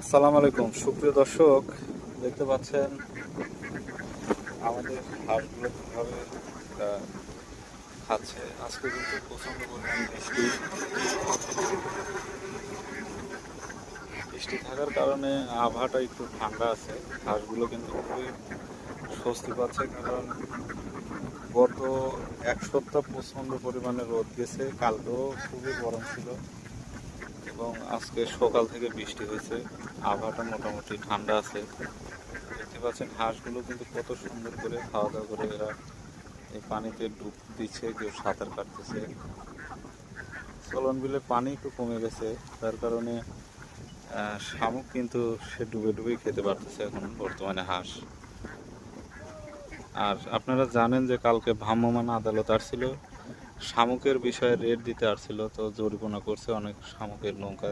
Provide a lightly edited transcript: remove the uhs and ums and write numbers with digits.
আসসালামু আলাইকুম সুপ্রিয় দর্শক, দেখতে পাচ্ছেন আমাদের হাঁসগুলো কীভাবে আহ, খাচ্ছে। আজকে কিন্তু প্রচণ্ড পরিমাণ বৃষ্টি বৃষ্টি থাকার কারণে আবহাওয়াটা একটু ঠান্ডা আছে। হাঁসগুলো কিন্তু খুবই স্বস্তি পাচ্ছে, কারণ গত এক সপ্তাহ প্রচণ্ড পরিমাণে রোদ গেছে, কালকেও খুবই গরম ছিল এবং আজকে সকাল থেকে বৃষ্টি হয়েছে। আবহাওয়াটা মোটামুটি ঠান্ডা আছে। দেখতে পাচ্ছেন হাঁসগুলো কিন্তু কত সুন্দর করে খাওয়া দাওয়া করে এরা এই পানিতে ডুব দিচ্ছে, কেউ সাঁতার কাটতেছে। চলন বিলের পানি একটু কমে গেছে, যার কারণে শামুক কিন্তু সে ডুবে ডুবেই খেতে পারতেছে এখন বর্তমানে হাঁস। আর আপনারা জানেন যে কালকে ভ্রাম্যমাণ আদালত আসছিল, শামুকের বিষয়ে রেট দিতে আসছিল, তো জরিমানা করছে অনেক শামুকের নৌকা